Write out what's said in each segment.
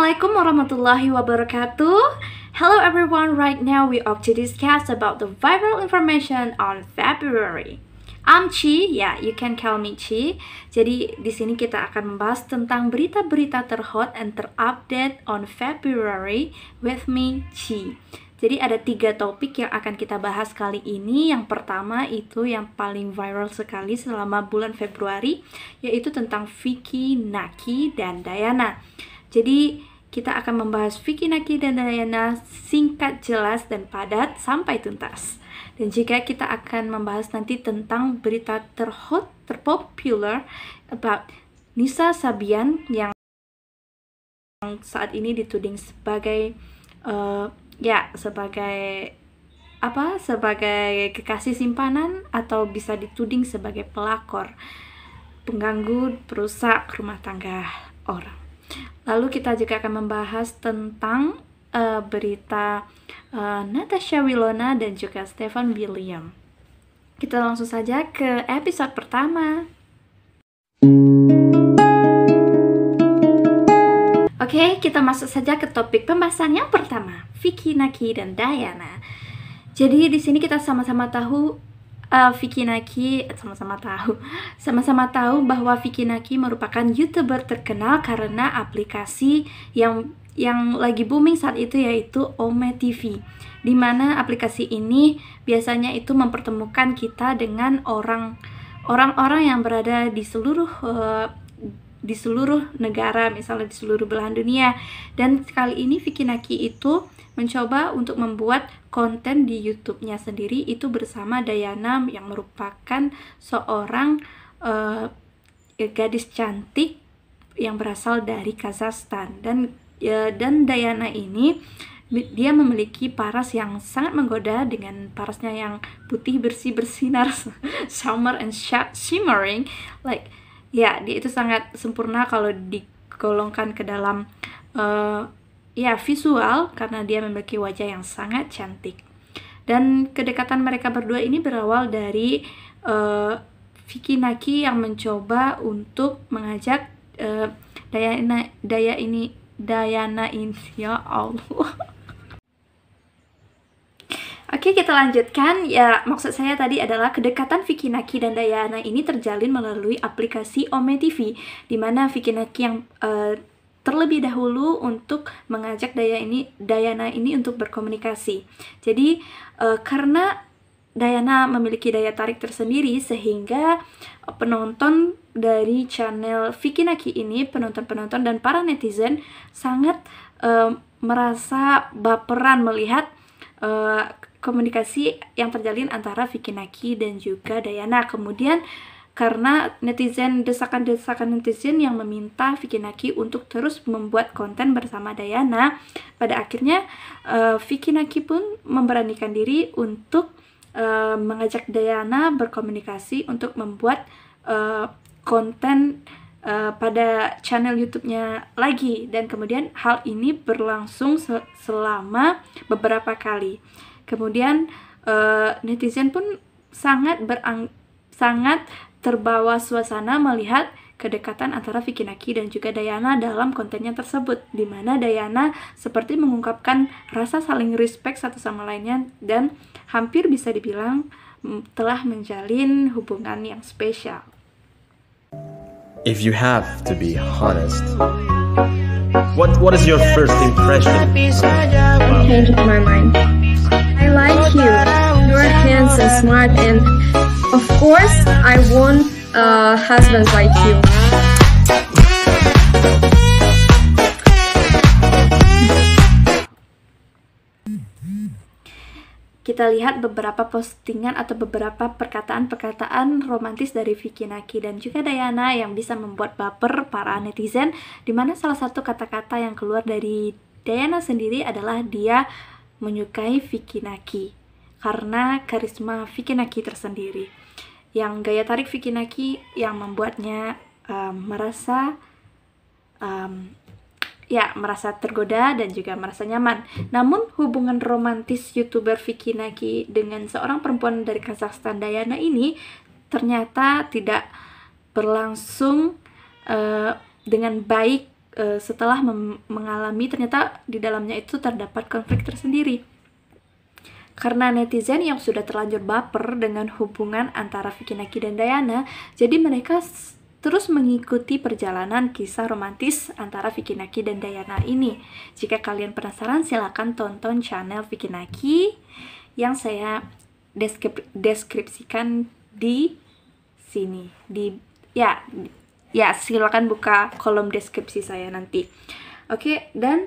Assalamualaikum warahmatullahi wabarakatuh. Hello everyone, right now we are to discuss about the viral information on February. I'm Chi, you can call me Chi. Jadi di sini kita akan membahas tentang berita-berita terhot and terupdate on February with me, Chi. Jadi ada 3 topik yang akan kita bahas kali ini. Yang pertama itu yang paling viral sekali selama bulan Februari, yaitu tentang Vicky, Naki, dan Dayana. Jadi kita akan membahas Vicky, Naki, dan Dayana singkat, jelas, dan padat sampai tuntas. Dan juga kita akan membahas nanti tentang berita terhot, terpopular about Nisa Sabian yang saat ini dituding sebagai sebagai kekasih simpanan, atau bisa dituding sebagai pelakor, pengganggu, perusak rumah tangga orang. Lalu kita juga akan membahas tentang berita Natasha Wilona dan juga Stefan William. Kita langsung saja ke episode pertama. Oke, kita masuk saja ke topik pembahasan yang pertama, Vicky, Naki, dan Dayana. Jadi di sini kita sama-sama tahu Vicky Naki sama-sama tahu bahwa Vicky Naki merupakan YouTuber terkenal karena aplikasi yang lagi booming saat itu, yaitu Ome TV. Di mana aplikasi ini biasanya itu mempertemukan kita dengan orang-orang yang berada di seluruh negara, misalnya di seluruh belahan dunia. Dan kali ini Vicky Naki itu mencoba untuk membuat konten di YouTube-nya sendiri, itu bersama Dayana yang merupakan seorang gadis cantik yang berasal dari Kazakhstan. Dan Dayana ini dia memiliki paras yang sangat menggoda dengan parasnya yang putih bersih bersinar, summer and shimmering, dia itu sangat sempurna kalau digolongkan ke dalam visual, karena dia memiliki wajah yang sangat cantik. Dan kedekatan mereka berdua ini berawal dari Vicky Naki yang mencoba untuk mengajak Dayana ini, ya Allah. Oke, kita lanjutkan. Maksud saya tadi adalah kedekatan Vicky Naki dan Dayana ini terjalin melalui aplikasi Ome TV, di mana Vicky Naki yang terlebih dahulu untuk mengajak Dayana ini untuk berkomunikasi. Jadi karena Dayana memiliki daya tarik tersendiri, sehingga penonton dari channel Vicky Naki ini, penonton dan para netizen sangat merasa baperan melihat komunikasi yang terjalin antara Vicky Naki dan juga Dayana. Kemudian karena desakan-desakan netizen yang meminta Vicky Naki untuk terus membuat konten bersama Dayana, pada akhirnya Vicky Naki pun memberanikan diri untuk mengajak Dayana berkomunikasi untuk membuat konten pada channel YouTube-nya lagi. Dan kemudian hal ini berlangsung selama beberapa kali. Kemudian netizen pun sangat terbawa suasana melihat kedekatan antara Vicky Naki dan juga Dayana dalam kontennya tersebut, di mana Dayana seperti mengungkapkan rasa saling respect satu sama lainnya dan hampir bisa dibilang telah menjalin hubungan yang spesial. If you have to be honest, what is your first impression? I changed my mind. I like you. You're handsome, smart, and of course, I want a husband like you. Kita lihat beberapa postingan atau beberapa perkataan-perkataan romantis dari Vicky Naki dan juga Dayana yang bisa membuat baper para netizen, dimana salah satu kata-kata yang keluar dari Dayana sendiri adalah dia menyukai Vicky Naki karena karisma Vicky Naki tersendiri, yang gaya tarik Vicky Naki yang membuatnya merasa tergoda dan juga merasa nyaman. Namun hubungan romantis YouTuber Vicky Naki dengan seorang perempuan dari Kazakhstan, Dayana ini, ternyata tidak berlangsung dengan baik setelah mengalami, ternyata di dalamnya itu terdapat konflik tersendiri. Karena netizen yang sudah terlanjur baper dengan hubungan antara Vicky Naki dan Diana, jadi mereka terus mengikuti perjalanan kisah romantis antara Vicky Naki dan Diana ini. Jika kalian penasaran, silakan tonton channel Vicky Naki yang saya deskripsikan di sini. Ya, silakan buka kolom deskripsi saya nanti. Oke, dan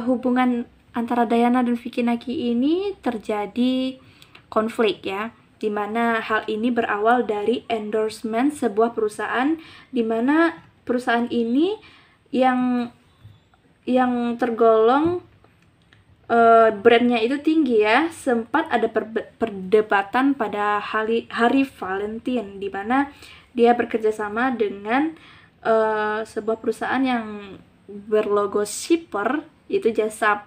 hubungan antara Diana dan Vicky Naki ini terjadi konflik ya, dimana hal ini berawal dari endorsement sebuah perusahaan, dimana perusahaan ini yang tergolong brandnya itu tinggi ya, sempat ada perdebatan pada hari Valentine, di mana dia bekerja sama dengan sebuah perusahaan yang berlogo shipper, itu jasa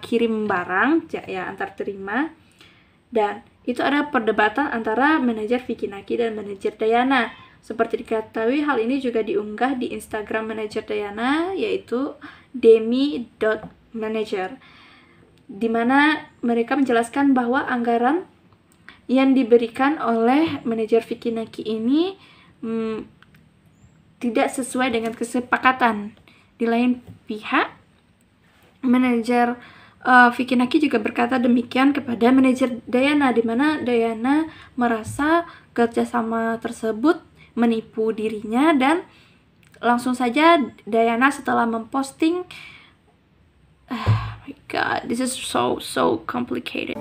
kirim barang ya, antar terima. Dan itu ada perdebatan antara manajer Vicky Naki dan manajer Diana. Seperti diketahui, hal ini juga diunggah di Instagram manajer Diana, yaitu demi.manager, di mana mereka menjelaskan bahwa anggaran yang diberikan oleh manajer Vicky Naki ini tidak sesuai dengan kesepakatan. Di lain pihak, manajer Vicky Naki juga berkata demikian kepada manajer Diana, di mana Diana merasa kerjasama tersebut menipu dirinya, dan langsung saja Diana setelah memposting, oh my god, this is so complicated.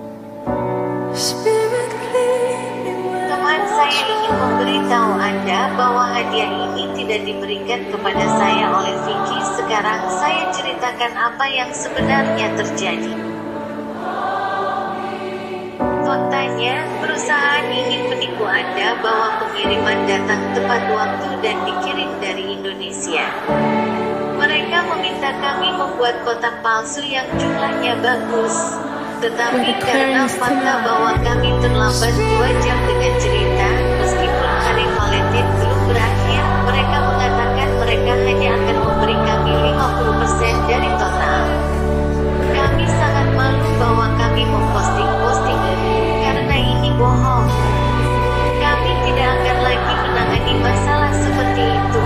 Teman, saya ingin memberitahu Anda bahwa hadiah ini tidak diberikan kepada saya oleh Vicky. Sekarang saya ceritakan apa yang sebenarnya terjadi. Faktanya, perusahaan ingin menipu Anda bahwa pengiriman datang tepat waktu dan dikirim dari Indonesia. Mereka meminta kami membuat kotak palsu yang jumlahnya bagus. Tetapi karena fakta bahwa kami terlambat 2 jam dengan cerita, meskipun hari Valentine belum berakhir, mereka mengatakan mereka hanya akan memberi kami 50% dari total. Kami sangat malu bahwa kami memposting ini, karena ini bohong. Kami tidak akan lagi menangani masalah seperti itu.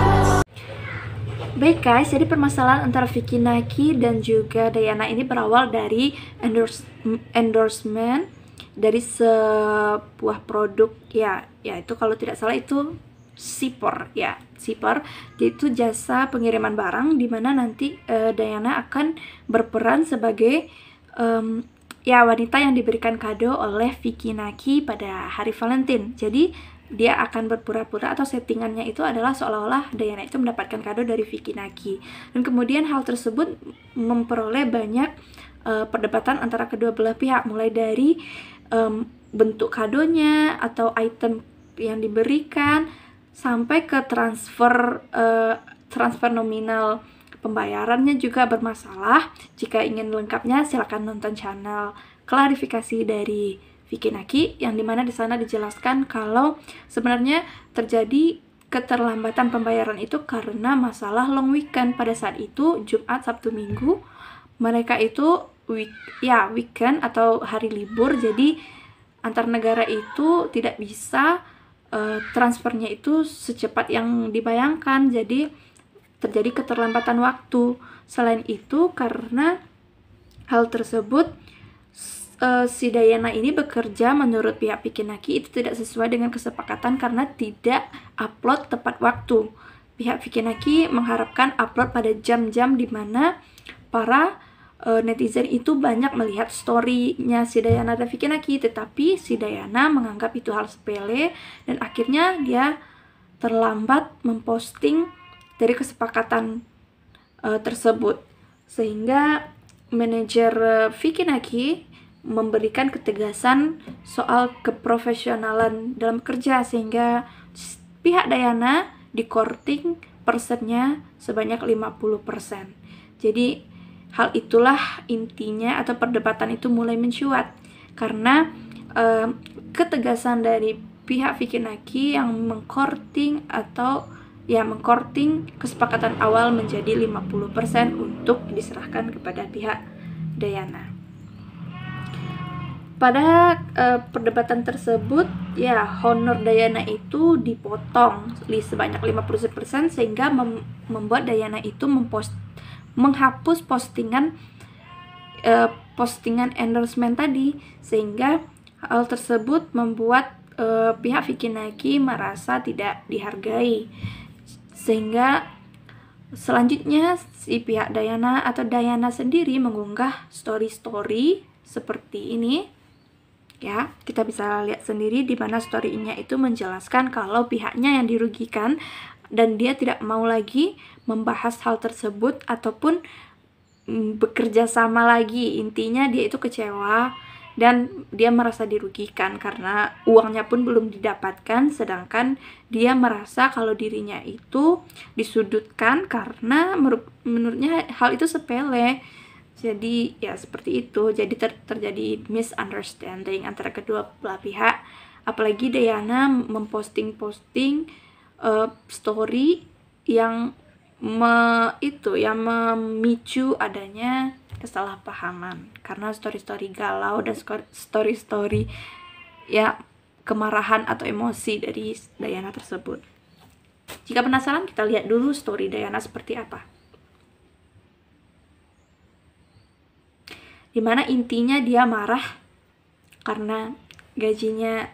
Baik guys, jadi permasalahan antara Vicky Naki dan juga Diana ini berawal dari endorsement dari sebuah produk ya itu kalau tidak salah itu shipper, yaitu jasa pengiriman barang, di mana nanti Diana akan berperan sebagai wanita yang diberikan kado oleh Vicky Naki pada hari Valentine. Jadi dia akan berpura-pura atau settingannya itu adalah seolah-olah Diana itu mendapatkan kado dari Vicky Naki. Dan kemudian hal tersebut memperoleh banyak perdebatan antara kedua belah pihak, mulai dari bentuk kadonya atau item yang diberikan sampai ke transfer nominal pembayarannya juga bermasalah. Jika ingin lengkapnya silakan nonton channel klarifikasi dari Vicky Naki, yang dimana di sana dijelaskan kalau sebenarnya terjadi keterlambatan pembayaran itu karena masalah long weekend. Pada saat itu Jumat, Sabtu, Minggu mereka itu weekend atau hari libur, jadi antar negara itu tidak bisa transfernya itu secepat yang dibayangkan, jadi terjadi keterlambatan waktu. Selain itu, karena hal tersebut si Diana ini bekerja menurut pihak Vicky Naki itu tidak sesuai dengan kesepakatan karena tidak upload tepat waktu. Pihak Vicky Naki mengharapkan upload pada jam-jam di mana para netizen itu banyak melihat story-nya si Diana dan Vicky Naki, tetapi si Diana menganggap itu hal sepele dan akhirnya dia terlambat memposting dari kesepakatan tersebut, sehingga manajer Vicky Naki memberikan ketegasan soal keprofesionalan dalam kerja, sehingga pihak Diana di-courting persennya sebanyak 50%. Jadi hal itulah intinya atau perdebatan itu mulai mencuat karena ketegasan dari pihak Vicky Naki yang mengkorting kesepakatan awal menjadi 50% untuk diserahkan kepada pihak Diana. Pada perdebatan tersebut, ya honor Diana itu dipotong sebanyak 50% sehingga membuat Diana itu menghapus postingan endorsement tadi, sehingga hal tersebut membuat pihak Vicky Naki merasa tidak dihargai, sehingga selanjutnya si pihak Diana atau Diana sendiri mengunggah story seperti ini. Ya, kita bisa lihat sendiri di mana story-nya itu menjelaskan kalau pihaknya yang dirugikan dan dia tidak mau lagi membahas hal tersebut ataupun bekerja sama lagi. Intinya dia itu kecewa dan dia merasa dirugikan karena uangnya pun belum didapatkan, sedangkan dia merasa kalau dirinya itu disudutkan karena menurutnya hal itu sepele. Jadi ya seperti itu, jadi terjadi misunderstanding antara kedua belah pihak. Apalagi Diana memposting story yang memicu adanya kesalahpahaman karena story galau dan story ya kemarahan atau emosi dari Diana tersebut. Jika penasaran, kita lihat dulu story Diana seperti apa. Dimana intinya dia marah karena gajinya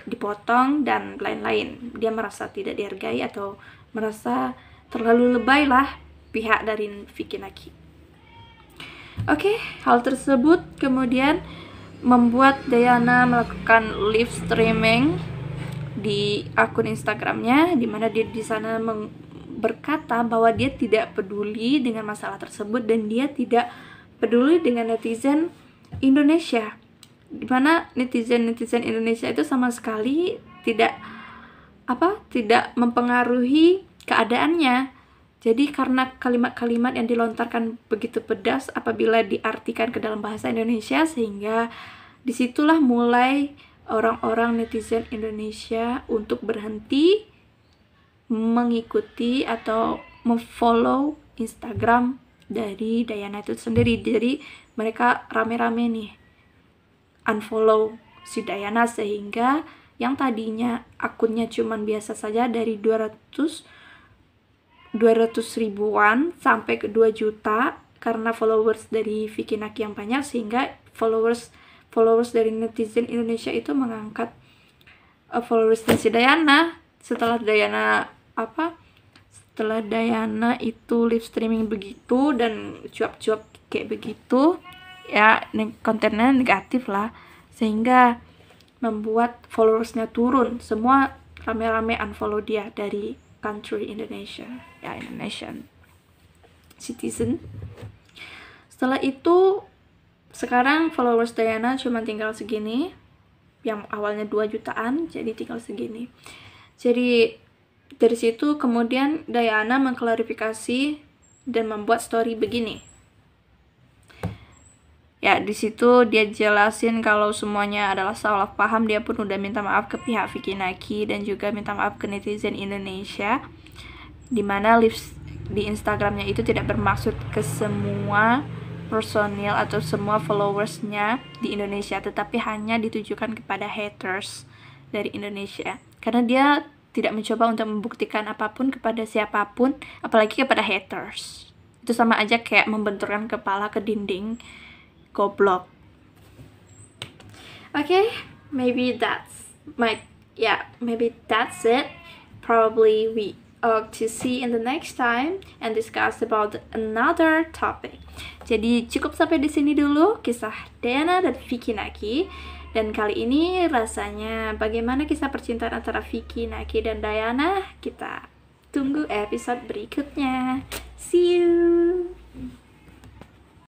dipotong dan lain-lain. Dia merasa tidak dihargai atau merasa terlalu lebay lah pihak dari Vicky Naki. Oke, hal tersebut kemudian membuat Diana melakukan live streaming di akun Instagramnya, dimana dia di sana berkata bahwa dia tidak peduli dengan masalah tersebut dan dia tidak peduli dengan netizen Indonesia, dimana netizen Indonesia itu sama sekali tidak mempengaruhi keadaannya. Jadi karena kalimat-kalimat yang dilontarkan begitu pedas apabila diartikan ke dalam bahasa Indonesia, sehingga disitulah mulai orang-orang netizen Indonesia untuk berhenti mengikuti atau memfollow Instagram dari Diana itu sendiri. Jadi mereka rame-rame nih unfollow si Diana, sehingga yang tadinya akunnya cuman biasa saja dari 200 ribuan sampai ke 2 juta karena followers dari Vicky Naki yang banyak, sehingga followers dari netizen Indonesia itu mengangkat followers dari si Diana. Setelah Diana itu live streaming begitu dan cuap-cuap kayak begitu, ya kontennya negatif lah, sehingga membuat followersnya turun. Semua rame-rame unfollow dia dari country Indonesia, ya Indonesian citizen. Setelah itu sekarang followers Diana cuma tinggal segini, yang awalnya 2 jutaan jadi tinggal segini. Jadi dari situ kemudian Diana mengklarifikasi dan membuat story begini. Ya, di situ dia jelasin kalau semuanya adalah salah paham. Dia pun udah minta maaf ke pihak Vicky Naki dan juga minta maaf ke netizen Indonesia, dimana live di Instagramnya itu tidak bermaksud ke semua personil atau semua followersnya di Indonesia, tetapi hanya ditujukan kepada haters dari Indonesia, karena dia tidak mencoba untuk membuktikan apapun kepada siapapun, apalagi kepada haters. Itu sama aja kayak membenturkan kepala ke dinding. Goblok. Okay, maybe that's it. Probably we ought to see in the next time and discuss about another topic. Jadi cukup sampai di sini dulu kisah Diana dan Vicky Naki. Dan kali ini rasanya bagaimana kisah percintaan antara Vicky Naki dan Diana? Kita tunggu episode berikutnya. See you.